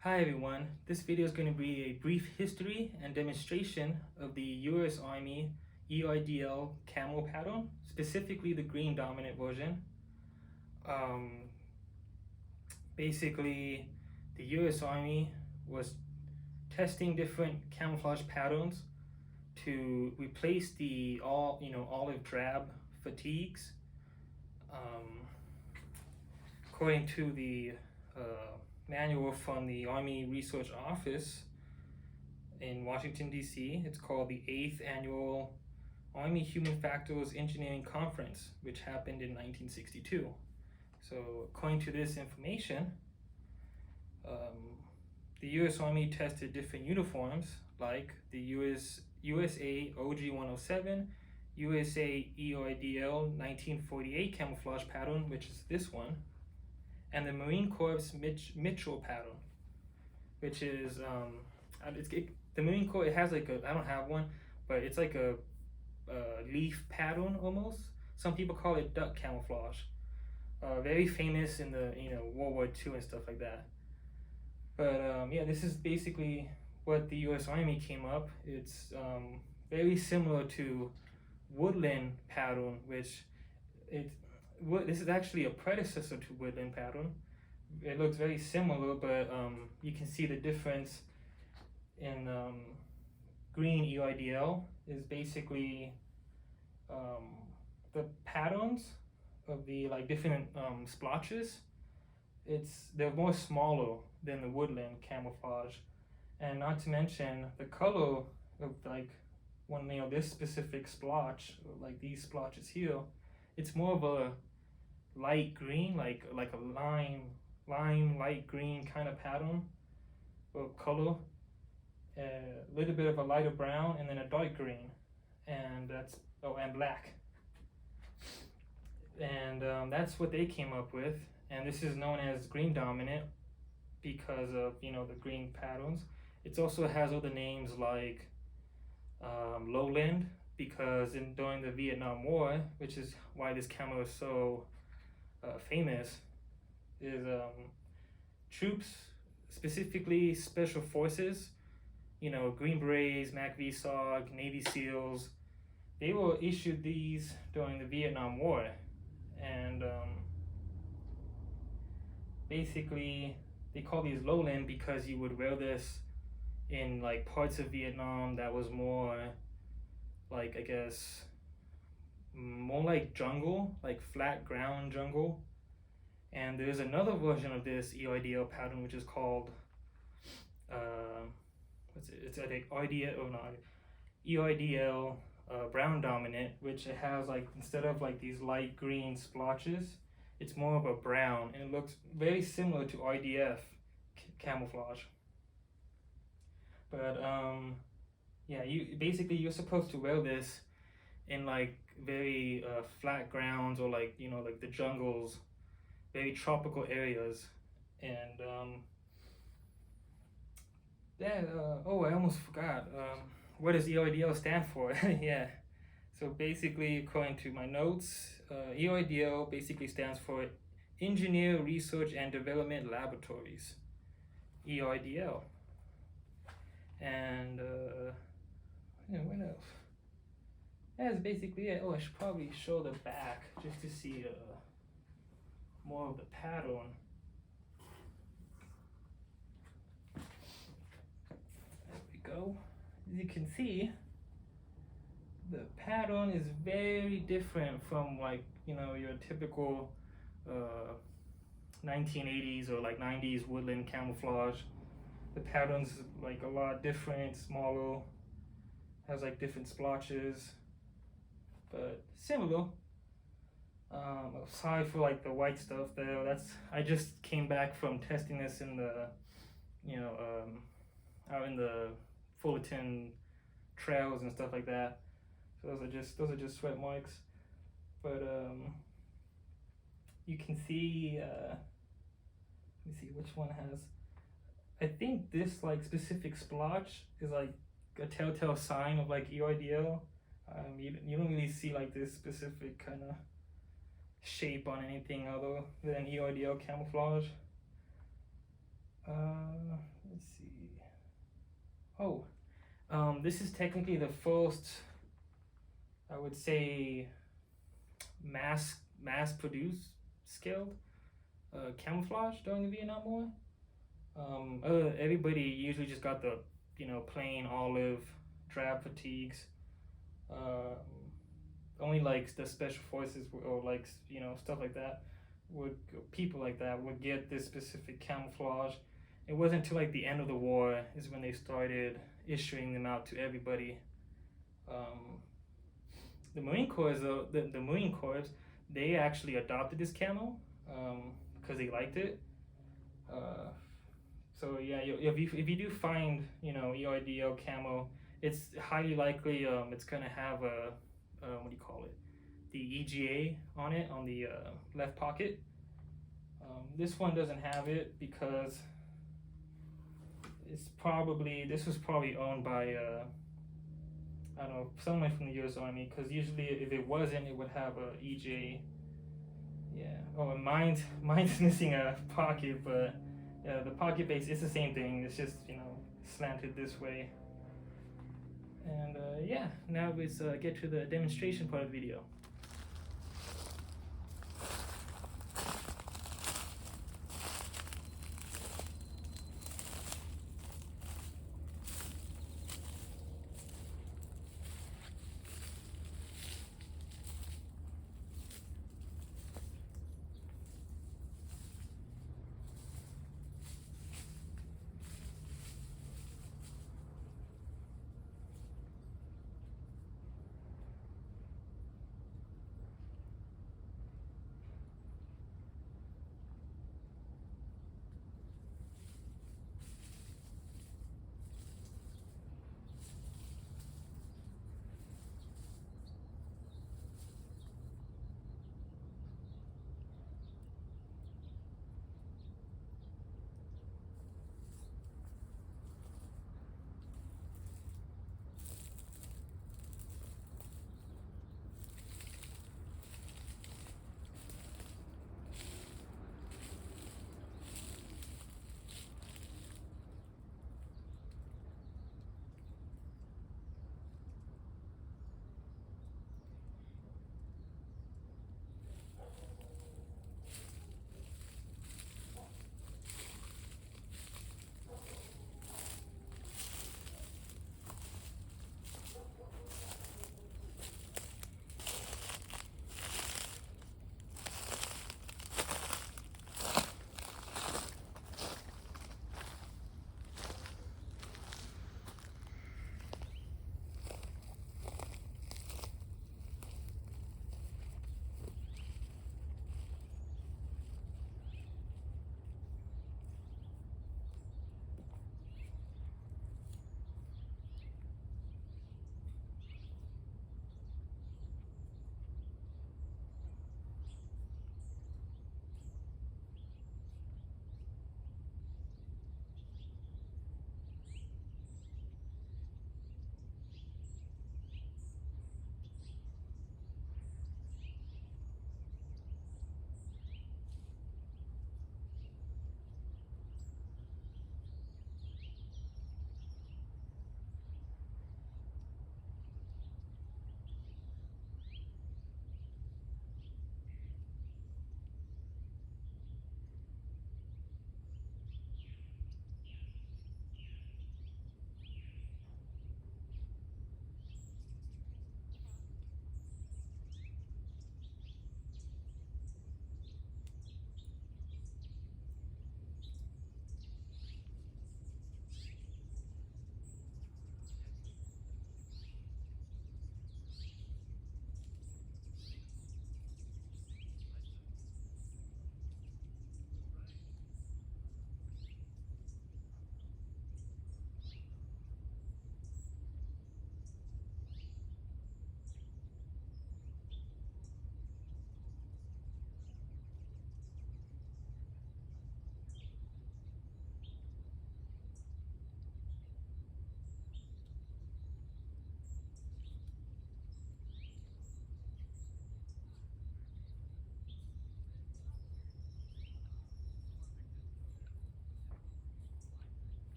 Hi everyone, this video is going to be a brief history and demonstration of the US Army ERDL Camo pattern, specifically the green dominant version. Um, Basically, the US Army was testing different camouflage patterns to replace the olive drab fatigues. Um, According to the manual from the Army Research Office in Washington, D.C., it's called the 8th Annual Army Human Factors Engineering Conference, which happened in 1962. So, according to this information, the U.S. Army tested different uniforms like the USA OG 107, USA ERDL 1948 camouflage pattern, which is this one, and the Marine Corps Mitchell pattern, which is the Marine Corps. It has like I don't have one, but it's like a leaf pattern almost. Some people call it duck camouflage. Very famous in the World War II and stuff like that. But yeah, this is basically what the U.S. Army came up. It's very similar to woodland pattern, which this is actually a predecessor to woodland pattern. It looks very similar, but you can see the difference in green EIDL is basically the patterns of the different splotches. They're more smaller than the woodland camouflage, and not to mention the color of this specific splotch, like these splotches here. It's more of a light green, like a lime light green kind of pattern or color. A little bit of a lighter brown, and then a dark green, and and black. And that's what they came up with, and this is known as green dominant because of the green patterns. It also has other names like lowland, because during the Vietnam War, which is why this camo is so famous, is troops, specifically special forces, Green Berets, MACV SOG, Navy SEALs, they were issued these during the Vietnam War. And basically, they call these lowland because you would wear this in parts of Vietnam that was more I guess more like jungle, like flat ground jungle. And there's another version of this EIDL pattern which is called it's I think EIDL brown dominant, which it has instead of these light green splotches, it's more of a brown, and it looks very similar to IDF camouflage. But yeah, you're supposed to wear this in very flat grounds, or the jungles, very tropical areas. And oh, I almost forgot. What does EIDL stand for? Yeah. So basically, according to my notes, EIDL basically stands for Engineer Research and Development Laboratories. EIDL. And what else? That's basically it. Oh, I should probably show the back just to see more of the pattern. There we go. As you can see, the pattern is very different from your typical 1980s or 90s woodland camouflage. The pattern's a lot different, smaller, has different splotches, but similar. Sorry for the white stuff there. I just came back from testing this in the out in the Fullerton trails and stuff like that. So those are just sweat marks. But you can see let me see which one has. I think this specific splotch is a telltale sign of EIDL. You don't really see this specific kind of shape on anything other than EIDL camouflage. Let's see. Oh, this is technically the first, I would say, mass produced scaled camouflage during the Vietnam War. Everybody usually just got the plain olive drab fatigues. Uh, Only like the special forces or like stuff like that would people like that would get this specific camouflage. It wasn't until like the end of the war is when they started issuing them out to everybody. Um, the Marine Corps, though, the Marine Corps, they actually adopted this camo because they liked it. Uh, so yeah, if you do find ERDL camo, it's highly likely it's gonna have a what do you call it? The EGA on it on the left pocket. This one doesn't have it because this was probably owned by I don't know, someone from the U.S. Army, because usually if it wasn't, it would have a EJ. Yeah. Oh, and mine's missing a pocket, but yeah, the pocket base it's the same thing. It's just slanted this way. And yeah, now let's get to the demonstration part of the video.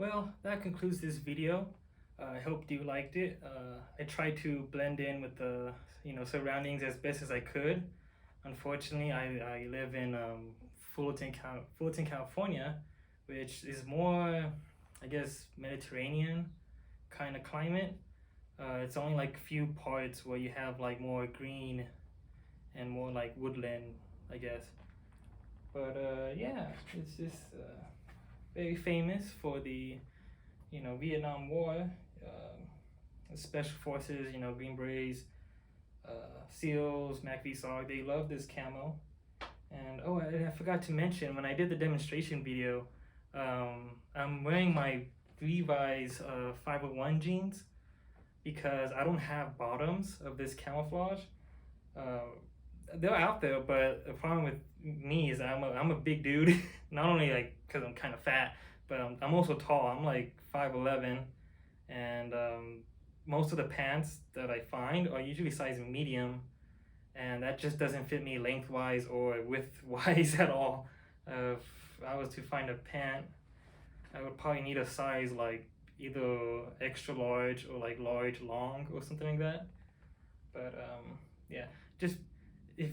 well, that concludes this video. I hope you liked it. I tried to blend in with the surroundings as best as I could. Unfortunately, I live in Fullerton, California, which is more, I guess, Mediterranean kind of climate. It's only like few parts where you have like more green and more like woodland, I guess. But yeah, it's just very famous for the Vietnam War, special forces, Green Berets, SEALs, MACV SOG. They love this camo. And oh, I forgot to mention, when I did the demonstration video, I'm wearing my Levi's 501 jeans because I don't have bottoms of this camouflage. They're out there, but the problem with me is I'm a big dude. Not only like because I'm kind of fat, but I'm also tall. I'm like 5'11", and most of the pants that I find are usually size medium, and that just doesn't fit me lengthwise or width-wise at all. If I was to find a pant, I would probably need a size like either extra large or like large long or something like that. But yeah, just if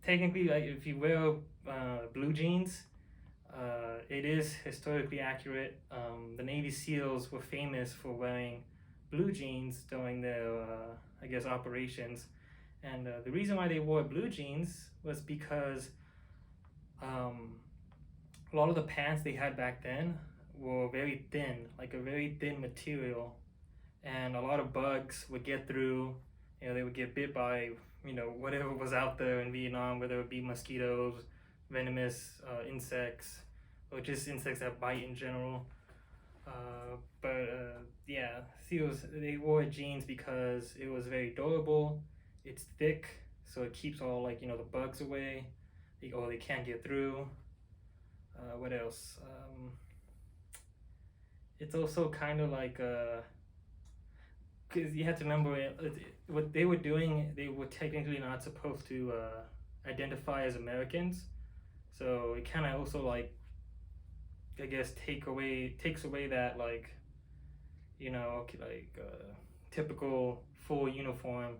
technically, like, if you wear blue jeans, it is historically accurate. The Navy SEALs were famous for wearing blue jeans during their I guess operations, and the reason why they wore blue jeans was because a lot of the pants they had back then were very thin, like a very thin material, and a lot of bugs would get through. They would get bit by whatever was out there in Vietnam, whether it be mosquitoes, venomous insects, or just insects that bite in general. Yeah, SEALs, they wore jeans because it was very durable, it's thick, so it keeps all like the bugs away, or they can't get through. What else? It's also kind of like because you have to remember what they were doing. They were technically not supposed to identify as Americans, so it kind of also like I guess takes away that like typical full uniform.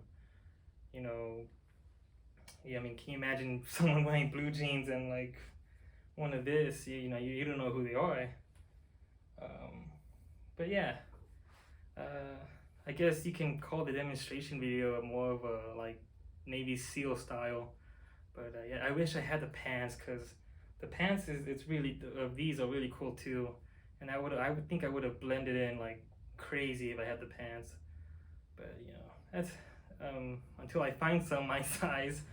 Yeah, I mean, can you imagine someone wearing blue jeans and like one of this? You don't know who they are. But yeah, I guess you can call the demonstration video more of a like Navy SEAL style. But yeah, I wish I had the pants, because the pants it's really these are really cool too, and I would think I would have blended in like crazy if I had the pants. But that's until I find some my size,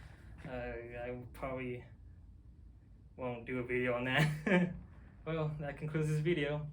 I probably won't do a video on that. Well, that concludes this video.